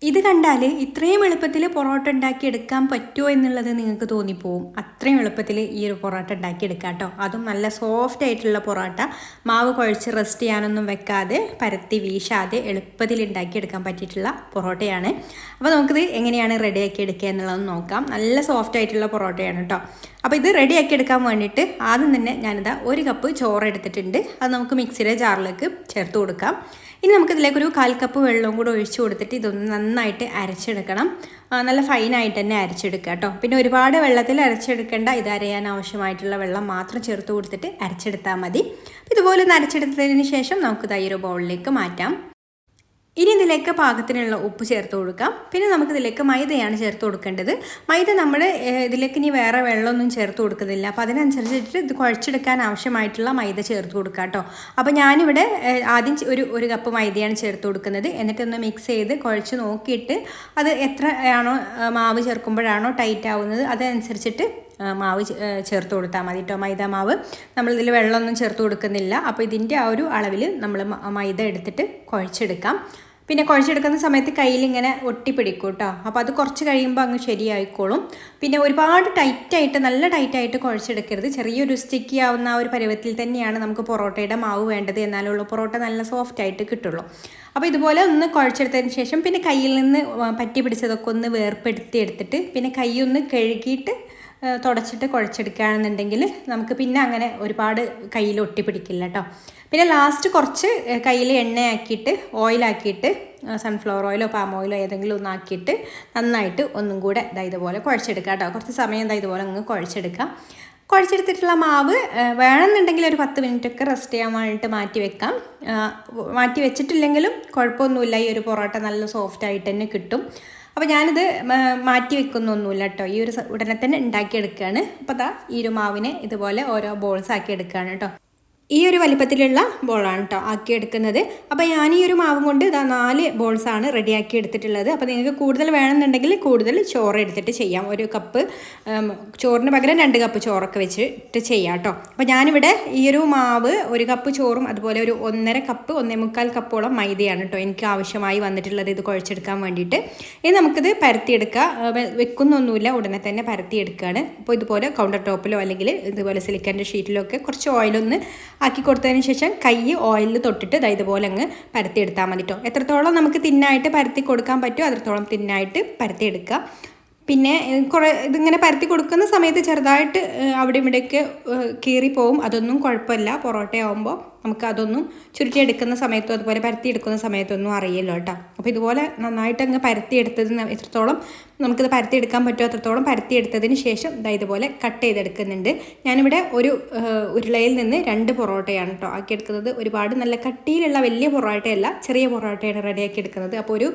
ഇത് കണ്ടാൽ ഇത്രയും എളുപ്പത്തിൽ പൊറോട്ട ഉണ്ടാക്കിയെടുക്കാൻ പറ്റുമോ എന്നുള്ളത് നിങ്ങൾക്ക് തോന്നിപ്പോവും. അത്രയും എളുപ്പത്തിൽ ഈ ഒരു പൊറോട്ട ഉണ്ടാക്കിയെടുക്കാം കേട്ടോ. അതും നല്ല സോഫ്റ്റ് ആയിട്ടുള്ള പൊറോട്ട, മാവ് കുഴച്ച് റെസ്റ്റ് ചെയ്യാനൊന്നും വെക്കാതെ പരത്തി വീശാതെ എളുപ്പത്തിൽ ഉണ്ടാക്കിയെടുക്കാൻ പറ്റിയിട്ടുള്ള പൊറോട്ടയാണ്. അപ്പോൾ നമുക്കിത് എങ്ങനെയാണ് റെഡിയാക്കി എടുക്കുക എന്നുള്ളത് നോക്കാം. നല്ല സോഫ്റ്റ് ആയിട്ടുള്ള പൊറോട്ടയാണ് കേട്ടോ. അപ്പോൾ ഇത് റെഡിയാക്കി എടുക്കാൻ വേണ്ടിയിട്ട് ആദ്യം തന്നെ ഞാനിതാ 1 കപ്പ് ചോറ് എടുത്തിട്ടുണ്ട്. അത് നമുക്ക് മിക്സിയുടെ ജാറിലേക്ക് ചേർത്ത് കൊടുക്കാം. ഇനി നമുക്കിതിലേക്കൊരു 1/4 കപ്പ് വെള്ളവും കൂടെ ഒഴിച്ചു കൊടുത്തിട്ട് ഇതൊന്ന് നന്നായിട്ട് അരച്ചെടുക്കണം. നല്ല ഫൈനായിട്ട് തന്നെ അരച്ചെടുക്കുക കേട്ടോ. പിന്നെ ഒരുപാട് വെള്ളത്തിൽ അരച്ചെടുക്കേണ്ട, ഇത് അരയാൻ ആവശ്യമായിട്ടുള്ള വെള്ളം മാത്രം ചേർത്ത് കൊടുത്തിട്ട് അരച്ചെടുത്താൽ മതി. ഇതുപോലെ ഒന്ന് അരച്ചെടുത്തതിന് ശേഷം നമുക്കിത് ഈ ഒരു ബൗളിലേക്ക് മാറ്റാം. ഇനി ഇതിലേക്ക് പാകത്തിനുള്ള ഉപ്പ് ചേർത്ത് കൊടുക്കാം. പിന്നെ നമുക്കിതിലേക്ക് മൈദയാണ് ചേർത്ത് കൊടുക്കേണ്ടത്. മൈദ നമ്മൾ ഇതിലേക്ക് ഇനി വേറെ വെള്ളമൊന്നും ചേർത്ത് കൊടുക്കുന്നില്ല. അപ്പോൾ അതിനനുസരിച്ചിട്ട് ഇത് കുഴച്ചെടുക്കാൻ ആവശ്യമായിട്ടുള്ള മൈദ ചേർത്ത് കൊടുക്കാം കേട്ടോ. അപ്പോൾ ഞാനിവിടെ ആദ്യം ഒരു കപ്പ് മൈദയാണ് ചേർത്ത് കൊടുക്കുന്നത്. എന്നിട്ടൊന്ന് മിക്സ് ചെയ്ത് കുഴച്ച് നോക്കിയിട്ട് അത് എത്രയാണോ മാവ് ചേർക്കുമ്പോഴാണോ ടൈറ്റ് ആവുന്നത് അതനുസരിച്ചിട്ട് മാവ് ചേർത്ത് കൊടുത്താൽ മതി കേട്ടോ. മൈദ മാവ് നമ്മളിതിൽ വെള്ളമൊന്നും ചേർത്ത് കൊടുക്കുന്നില്ല. അപ്പോൾ ഇതിൻ്റെ ആ ഒരു അളവിൽ നമ്മൾ മൈദ എടുത്തിട്ട് കുഴച്ചെടുക്കാം. പിന്നെ കുഴച്ചെടുക്കുന്ന സമയത്ത് കയ്യിലിങ്ങനെ ഒട്ടിപ്പിടിക്കും കേട്ടോ. അപ്പോൾ അത് കുറച്ച് കഴിയുമ്പോൾ അങ്ങ് ശരിയായിക്കോളും. പിന്നെ ഒരുപാട് ടൈറ്റായിട്ട്, നല്ല ടൈറ്റായിട്ട് കുഴച്ചെടുക്കരുത്. ചെറിയൊരു സ്റ്റിക്കി ആവുന്ന ആ ഒരു പരുവത്തിൽ തന്നെയാണ് നമുക്ക് പൊറോട്ടയുടെ മാവ് വേണ്ടത്. എന്നാലുള്ള പൊറോട്ട നല്ല സോഫ്റ്റായിട്ട് കിട്ടുള്ളൂ. അപ്പോൾ ഇതുപോലെ ഒന്ന് കുഴച്ചെടുത്തതിന് ശേഷം പിന്നെ കയ്യിൽ നിന്ന് പറ്റി പിടിച്ചതൊക്കെ ഒന്ന് വേർപ്പെടുത്തി എടുത്തിട്ട് പിന്നെ കൈ ഒന്ന് കഴുകിയിട്ട് തുടച്ചിട്ട് കുഴച്ചെടുക്കുകയാണെന്നുണ്ടെങ്കിൽ നമുക്ക് പിന്നെ അങ്ങനെ ഒരുപാട് കയ്യിൽ ഒട്ടിപ്പിടിക്കില്ല കേട്ടോ. പിന്നെ ലാസ്റ്റ് കുറച്ച് കയ്യിൽ എണ്ണയാക്കിയിട്ട് ഓയിലാക്കിയിട്ട് സൺഫ്ലവർ ഓയിലോ പാം ഓയിലോ ഏതെങ്കിലും ഒന്നാക്കിയിട്ട് നന്നായിട്ട് ഒന്നും കൂടെ ഇതുപോലെ കുഴച്ചെടുക്കാം കേട്ടോ. കുറച്ച് സമയം ഇതുപോലെ അങ്ങ് കുഴച്ചെടുക്കാം. കുഴച്ചെടുത്തിട്ടുള്ള മാവ് വേണമെന്നുണ്ടെങ്കിൽ ഒരു 10 മിനിറ്റൊക്കെ റെസ്റ്റ് ചെയ്യാൻ വേണ്ടിയിട്ട് മാറ്റി വെച്ചിട്ടില്ലെങ്കിലും കുഴപ്പമൊന്നുമില്ല. ഈ ഒരു പൊറോട്ട നല്ല സോഫ്റ്റായിട്ട് തന്നെ കിട്ടും. അപ്പോൾ ഞാനിത് മാറ്റി വെക്കുന്നൊന്നുമില്ല കേട്ടോ. ഈ ഒരു ഉടനെ തന്നെ ഉണ്ടാക്കിയെടുക്കുകയാണ്. അപ്പോൾ ഈ ഒരു മാവിനെ ഇതുപോലെ ഓരോ ബോൾസ് ആക്കി എടുക്കുകയാണ് കേട്ടോ. ഈ ഒരു വലിപ്പത്തിലുള്ള ബോളാണ് കേട്ടോ ആക്കിയെടുക്കുന്നത്. അപ്പോൾ ഞാൻ ഈ ഒരു മാവും കൊണ്ട് 4 ബോൾസാണ് റെഡിയാക്കി എടുത്തിട്ടുള്ളത്. അപ്പോൾ നിങ്ങൾക്ക് കൂടുതൽ വേണമെന്നുണ്ടെങ്കിൽ കൂടുതൽ ചോറ് എടുത്തിട്ട് ചെയ്യാം. 1 കപ്പ് ചോറിന് പകരം 2 കപ്പ് ചോറൊക്കെ വെച്ചിട്ട് ചെയ്യാം കേട്ടോ. അപ്പോൾ ഞാനിവിടെ ഈ ഒരു മാവ് 1 കപ്പ് ചോറും അതുപോലെ ഒരു 1.5 കപ്പ് 1.25 കപ്പോളം മൈദയാണ് കേട്ടോ എനിക്ക് ആവശ്യമായി വന്നിട്ടുള്ളത് ഇത് കുഴച്ചെടുക്കാൻ വേണ്ടിയിട്ട്. ഇനി നമുക്കിത് പരത്തിയെടുക്കാം. വെക്കുന്നൊന്നുമില്ല, ഉടനെ തന്നെ പരത്തിയെടുക്കുകയാണ്. അപ്പോൾ ഇതുപോലെ കൗണ്ടർ ടോപ്പിലോ അല്ലെങ്കിൽ ഇതുപോലെ സിലിക്കൻ്റെ ഷീറ്റിലോ ഒക്കെ കുറച്ച് ഓയിലൊന്ന് ആക്കി കൊടുത്തതിന് ശേഷം കൈ ഓയിലിൽ തൊട്ടിട്ട് ഇതുപോലെ അങ്ങ് പരത്തിയെടുത്താൽ മതി കേട്ടോ. എത്രത്തോളം നമുക്ക് തിന്നായിട്ട് പരത്തി കൊടുക്കാൻ പറ്റുമോ അത്രത്തോളം തിന്നായിട്ട് പരത്തിയെടുക്കുക. പിന്നെ ഇതിങ്ങനെ പരത്തി കൊടുക്കുന്ന സമയത്ത് ചെറുതായിട്ട് അവിടെ ഇവിടെയൊക്കെ കീറിപ്പോവും. അതൊന്നും കുഴപ്പമില്ല. പൊറോട്ടയാവുമ്പോൾ നമുക്ക് അതൊന്നും ചുരുട്ടിയെടുക്കുന്ന സമയത്തും അതുപോലെ പരത്തിയെടുക്കുന്ന സമയത്തൊന്നും അറിയില്ല കേട്ടോ. അപ്പോൾ ഇതുപോലെ നന്നായിട്ട് അങ്ങ് പരത്തിയെടുത്തതിന് എത്രത്തോളം നമുക്കിത് പരത്തിയെടുക്കാൻ പറ്റുമോ അത്രത്തോളം പരത്തിയെടുത്തതിന് ശേഷം ഇതുപോലെ കട്ട് ചെയ്തെടുക്കുന്നുണ്ട്. ഞാനിവിടെ ഒരു ഉരുളയിൽ നിന്ന് 2 പൊറോട്ടയാണ് കേട്ടോ ആക്കിയെടുക്കുന്നത്. ഒരുപാട് നല്ല കട്ടിയിലുള്ള വലിയ പൊറോട്ടയല്ല, ചെറിയ പൊറോട്ടയാണ് റെഡിയാക്കി എടുക്കുന്നത്. അപ്പോൾ ഒരു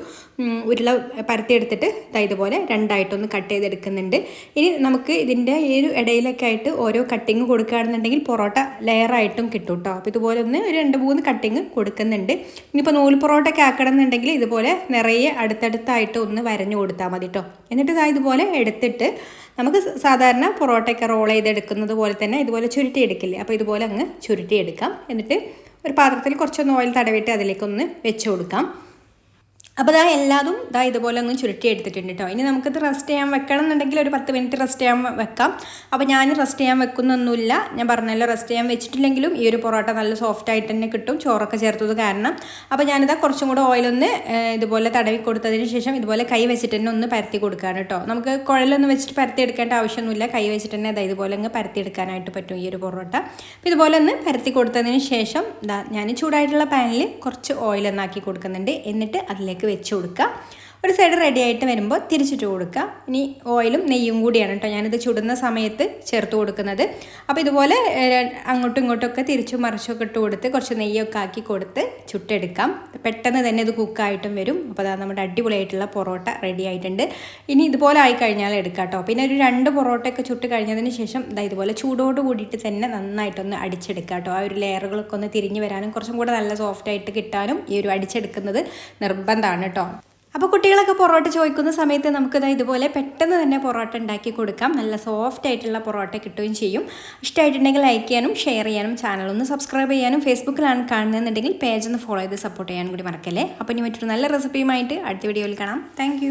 ഉരുള പരത്തിയെടുത്തിട്ട് ഇതുപോലെ 2ആയിട്ടൊന്ന് കട്ട് ചെയ്തെടുക്കുന്നുണ്ട്. ഇനി നമുക്ക് ഇതിൻ്റെ ഈ ഒരു ഇടയിലൊക്കെ ആയിട്ട് ഓരോ കട്ടിങ് കൊടുക്കുകയാണെന്നുണ്ടെങ്കിൽ പൊറോട്ട ലെയറായിട്ടും കിട്ടും കേട്ടോ. അപ്പോൾ ഇതുപോലെ ഒന്ന് ഒരു 2-3 കട്ടിങ് കൊടുക്കുന്നുണ്ട്. ഇനിയിപ്പോൾ നൂൽ പൊറോട്ടയൊക്കെ ആക്കണമെന്നുണ്ടെങ്കിൽ ഇതുപോലെ നിറയെ അടുത്തടുത്തായിട്ട് ഒന്ന് വരഞ്ഞു കൊടുത്താൽ മതി കേട്ടോ. എന്നിട്ട് ഇതുപോലെ എടുത്തിട്ട് നമുക്ക് സാധാരണ പൊറോട്ടയൊക്കെ റോൾ ചെയ്തെടുക്കുന്നത് പോലെ തന്നെ ഇതുപോലെ ചുരുട്ടിയെടുക്കില്ലേ, അപ്പോൾ ഇതുപോലെ അങ്ങ് ചുരുട്ടിയെടുക്കാം. എന്നിട്ട് ഒരു പാത്രത്തിൽ കുറച്ചൊന്ന് ഓയിൽ തടവിട്ട് അതിലേക്കൊന്ന് വെച്ച് കൊടുക്കാം. അപ്പോൾ എല്ലാതും ഇതുപോലെ ഒന്ന് ചുരുട്ടി എടുത്തിട്ടുണ്ട് കേട്ടോ. ഇനി നമുക്കിത് റെസ്റ്റ് ചെയ്യാൻ വെക്കണം എന്നുണ്ടെങ്കിൽ ഒരു 10 മിനിറ്റ് റെസ്റ്റ് ചെയ്യാൻ വെക്കാം. അപ്പോൾ ഞാൻ റെസ്റ്റ് ചെയ്യാൻ വെക്കുന്നൊന്നുമില്ല. ഞാൻ പറഞ്ഞല്ലോ, റെസ്റ്റ് ചെയ്യാൻ വെച്ചിട്ടില്ലെങ്കിലും ഈ ഒരു പൊറോട്ട നല്ല സോഫ്റ്റ് ആയിട്ട് തന്നെ കിട്ടും, ചോറൊക്കെ ചേർത്തത് കാരണം. അപ്പോൾ കുറച്ചും കൂടെ ഓയിലൊന്ന് ഇതുപോലെ തടവി കൊടുത്തതിന് ശേഷം ഇതുപോലെ കൈ വെച്ചിട്ട് തന്നെ ഒന്ന് പരത്തി കൊടുക്കുകയാണ് കേട്ടോ. നമുക്ക് കുഴലൊന്നും വെച്ചിട്ട് പരത്തി എടുക്കേണ്ട ആവശ്യമൊന്നുമില്ല. കൈ വെച്ചിട്ട് തന്നെ ഇതുപോലെ അങ്ങ് പരത്തി എടുക്കാനായിട്ട് പറ്റും ഈ ഒരു പൊറോട്ട. അപ്പോൾ ഇതുപോലെ ഒന്ന് പരത്തി കൊടുത്തതിന് ശേഷം ഞാൻ ചൂടായിട്ടുള്ള പാനിൽ കുറച്ച് ഓയിലൊന്നാക്കി കൊടുക്കുന്നുണ്ട്. എന്നിട്ട് അതിലേക്ക് വെച്ച് കൊടുക്കുക. ഒരു സൈഡ് റെഡി ആയിട്ട് വരുമ്പോൾ തിരിച്ചിട്ട് കൊടുക്കുക. ഇനി ഓയിലും നെയ്യും കൂടിയാണ് കേട്ടോ ഞാനിത് ചുടുന്ന സമയത്ത് ചേർത്ത് കൊടുക്കുന്നത്. അപ്പോൾ ഇതുപോലെ അങ്ങോട്ടും ഇങ്ങോട്ടൊക്കെ തിരിച്ചും മറിച്ചൊക്കെ ഇട്ട് കൊടുത്ത് കുറച്ച് നെയ്യൊക്കെ ആക്കി കൊടുത്ത് ചുട്ടെടുക്കാം. പെട്ടെന്ന് തന്നെ ഇത് കുക്കായിട്ടും വരും. അപ്പോൾ നമ്മുടെ അടിപൊളിയായിട്ടുള്ള പൊറോട്ട റെഡി ആയിട്ടുണ്ട്. ഇനി ഇതുപോലെ ആയിക്കഴിഞ്ഞാൽ എടുക്കാം കേട്ടോ. പിന്നെ ഒരു 2 പൊറോട്ടയൊക്കെ ചുട്ട് കഴിഞ്ഞതിന് ശേഷം ഇതുപോലെ ചൂടോട് കൂടിയിട്ട് തന്നെ നന്നായിട്ടൊന്ന് അടിച്ചെടുക്കാം കേട്ടോ. ആ ഒരു ലെയറുകളൊക്കെ ഒന്ന് തിരിഞ്ഞ് വരാനും കുറച്ചും കൂടെ നല്ല സോഫ്റ്റായിട്ട് കിട്ടാനും ഈ ഒരു അടിച്ചെടുക്കുന്നത് നിർബന്ധമാണ് കേട്ടോ. അപ്പോൾ കുട്ടികളൊക്കെ പൊറോട്ട ചോദിക്കുന്ന സമയത്ത് നമുക്കിത് ഇതുപോലെ പെട്ടെന്ന് തന്നെ പൊറോട്ട ഉണ്ടാക്കി കൊടുക്കാം. നല്ല സോഫ്റ്റ് ആയിട്ടുള്ള പൊറോട്ട കിട്ടുകയും ചെയ്യും. ഇഷ്ടമായിട്ടുണ്ടെങ്കിൽ ലൈക്ക് ചെയ്യാനും ഷെയർ ചെയ്യാനും ചാനൽ ഒന്ന് സബ്സ്ക്രൈബ് ചെയ്യാനും ഫേസ്ബുക്കിലാണ് കാണുന്നതെന്നുണ്ടെങ്കിൽ പേജ് ഒന്ന് ഫോളോ ചെയ്ത് സപ്പോർട്ട് ചെയ്യാനും കൂടി മറക്കല്ലേ. അപ്പോൾ ഇനി മറ്റൊരു നല്ല റെസിപ്പിയുമായിട്ട് അടുത്ത വീഡിയോയിൽ കാണാം. താങ്ക്